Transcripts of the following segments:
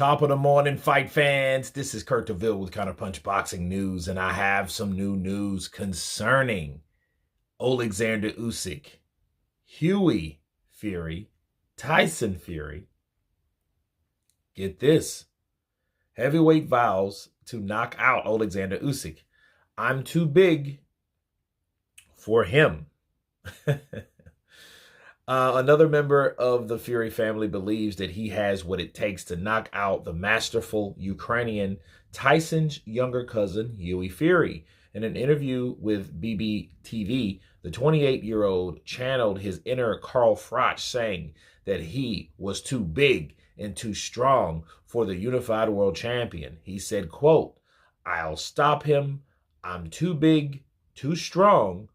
Top of the morning, fight fans. This is Kurt DeVille with Counterpunch Boxing News, and I have some new news concerning Oleksandr Usyk, Hughie Fury, Tyson Fury. Get this. Heavyweight vows to knock out Oleksandr Usyk. I'm too big for him. Another member of the Fury family believes that he has what it takes to knock out the masterful Ukrainian Tyson's younger cousin, Hughie Fury. In an interview with BBTV, the 28-year-old channeled his inner Carl Froch, saying that he was too big and too strong for the unified world champion. He said, quote, "I'll stop him. I'm too big, too strong.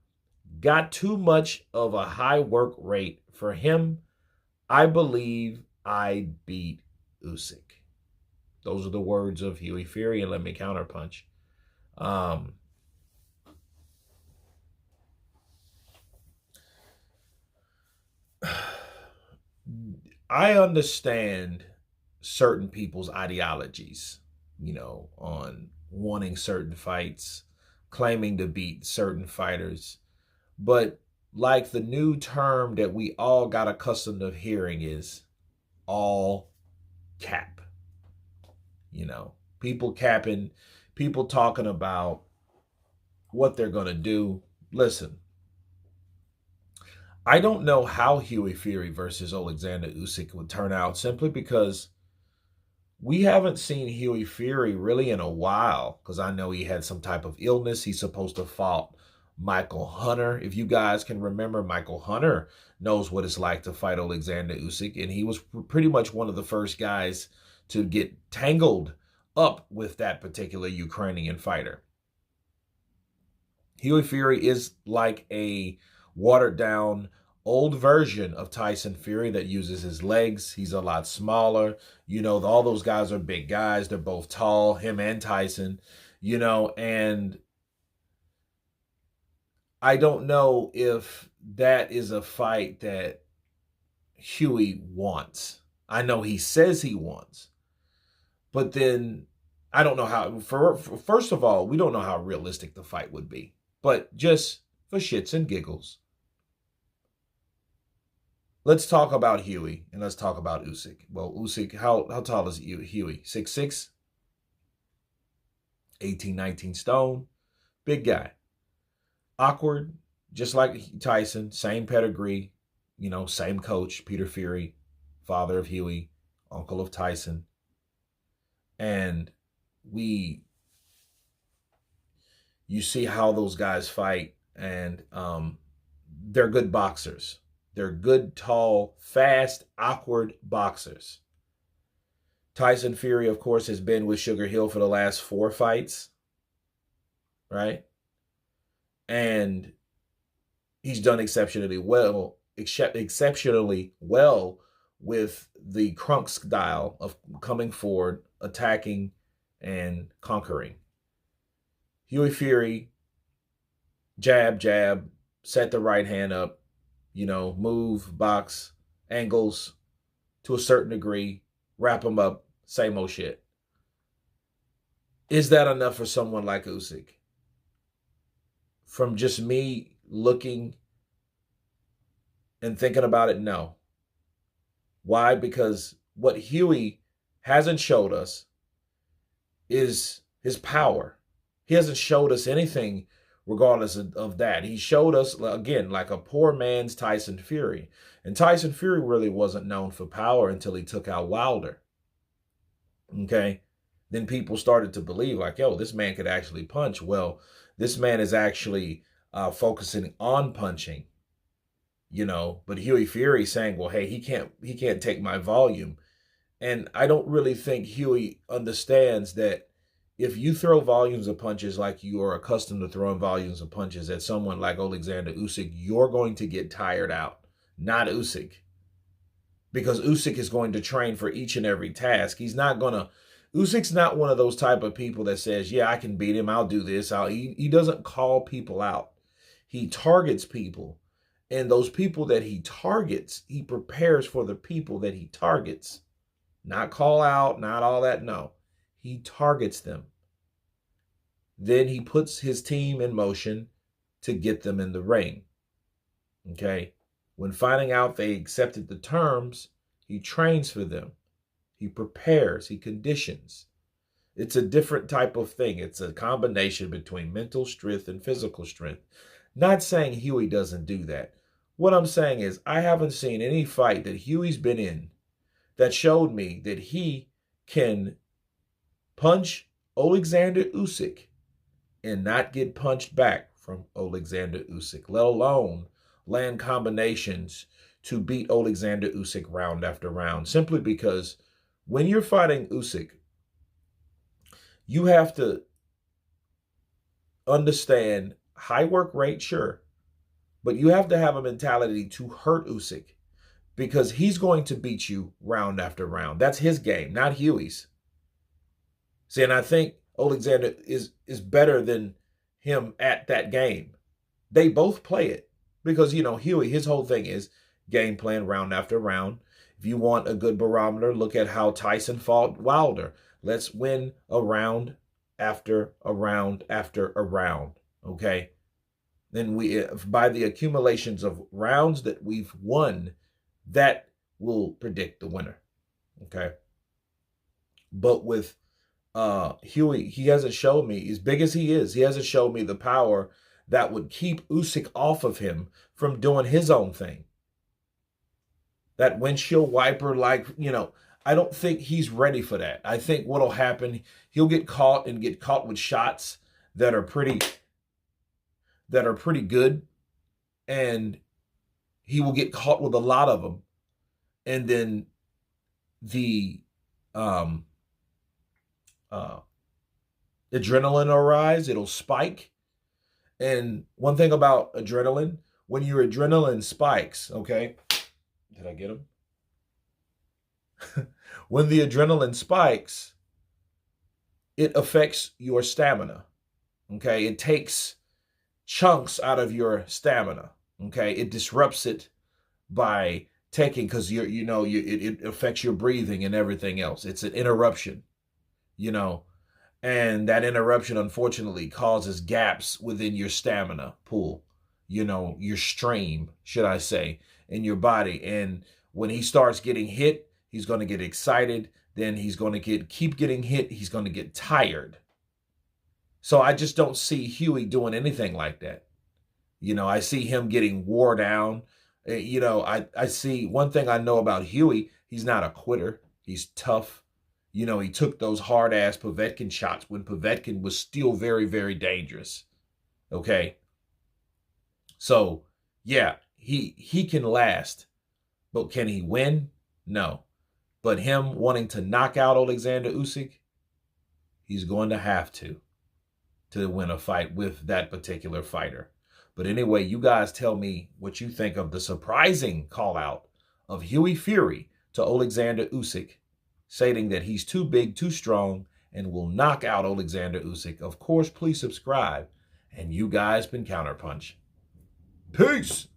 Got too much of a high work rate for him. I believe I beat Usyk." Those are the words of Hughie Fury, and let me counterpunch. I understand certain people's ideologies, on wanting certain fights, claiming to beat certain fighters. But like the new term that we all got accustomed to hearing is all cap. People capping, people talking about what they're going to do. Listen, I don't know how Hughie Fury versus Oleksandr Usyk would turn out, simply because we haven't seen Hughie Fury really in a while, because I know he had some type of illness. He's supposed to fought Michael Hunter. If you guys can remember, Michael Hunter knows what it's like to fight Oleksandr Usyk, and he was pretty much one of the first guys to get tangled up with that particular Ukrainian fighter. Hughie Fury is like a watered-down old version of Tyson Fury that uses his legs. He's a lot smaller. All those guys are big guys. They're both tall, him and Tyson, and I don't know if that is a fight that Hughie wants. I know he says he wants, but then I don't know how. First of all, we don't know how realistic the fight would be. But just for shits and giggles, let's talk about Hughie and let's talk about Usyk. Well, Usyk, how tall is Hughie? 6'6", 18, 19 stone, big guy. Awkward, just like Tyson, same pedigree, same coach, Peter Fury, father of Hughie, uncle of Tyson. And you see how those guys fight, and they're good boxers. They're good, tall, fast, awkward boxers. Tyson Fury, of course, has been with Sugar Hill for the last 4 fights, right? And he's done exceptionally well with the crunk style of coming forward, attacking, and conquering. Hughie Fury, jab, jab, set the right hand up, move, box, angles to a certain degree, wrap him up, same old shit. Is that enough for someone like Usyk? From just me looking and thinking about it, no. Why? Because what Hughie hasn't showed us is his power. He hasn't showed us anything regardless of that. He showed us, again, like a poor man's Tyson Fury. And Tyson Fury really wasn't known for power until he took out Wilder. Okay? Then people started to believe, like, yo, this man could actually punch. Well, this man is actually focusing on punching, But Hughie Fury saying, well, hey, he can't take my volume. And I don't really think Hughie understands that if you throw volumes of punches like you are accustomed to throwing volumes of punches at someone like Oleksandr Usyk, you're going to get tired out, not Usyk. Because Usyk is going to train for each and every task. Usyk's not one of those type of people that says, yeah, I can beat him, I'll do this. He doesn't call people out. He targets people. And those people that he targets, he prepares for the people that he targets. Not call out, not all that. No. He targets them. Then he puts his team in motion to get them in the ring. Okay? When finding out they accepted the terms, he trains for them. He prepares, he conditions. It's a different type of thing. It's a combination between mental strength and physical strength. Not saying Hughie doesn't do that. What I'm saying is I haven't seen any fight that Hughie's been in that showed me that he can punch Oleksandr Usyk and not get punched back from Oleksandr Usyk, let alone land combinations to beat Oleksandr Usyk round after round, simply because when you're fighting Usyk, you have to understand high work rate, sure, but you have to have a mentality to hurt Usyk because he's going to beat you round after round. That's his game, not Hughie's. See, and I think Oleksandr is better than him at that game. They both play it because, Hughie, his whole thing is game plan round after round. If you want a good barometer, look at how Tyson fought Wilder. Let's win a round after a round after a round, okay? Then by the accumulations of rounds that we've won, that will predict the winner, okay? But with Hughie, he hasn't shown me, as big as he hasn't shown me the power that would keep Usyk off of him from doing his own thing. That windshield wiper, I don't think he's ready for that. I think what'll happen, he'll get caught with shots that are pretty good, and he will get caught with a lot of them, and then the adrenaline will rise, it'll spike. And one thing about adrenaline, when your adrenaline spikes, okay, did I get him? When the adrenaline spikes, it affects your stamina, okay? It takes chunks out of your stamina, okay? It disrupts it by taking, because it affects your breathing and everything else. It's an interruption, and that interruption, unfortunately, causes gaps within your stamina pool, your stream, should I say, in your body. And when he starts getting hit, he's going to get excited. Then he's going to keep getting hit. He's going to get tired. So I just don't see Hughie doing anything like that. I see him getting wore down. I see one thing I know about Hughie, he's not a quitter. He's tough. He took those hard-ass Povetkin shots when Povetkin was still very, very dangerous. Okay? So, yeah, he can last. But can he win? No. But him wanting to knock out Oleksandr Usyk, he's going to have to win a fight with that particular fighter. But anyway, you guys tell me what you think of the surprising call-out of Hughie Fury to Oleksandr Usyk, stating that he's too big, too strong, and will knock out Oleksandr Usyk. Of course, please subscribe. And you guys been Counterpunch. Peace!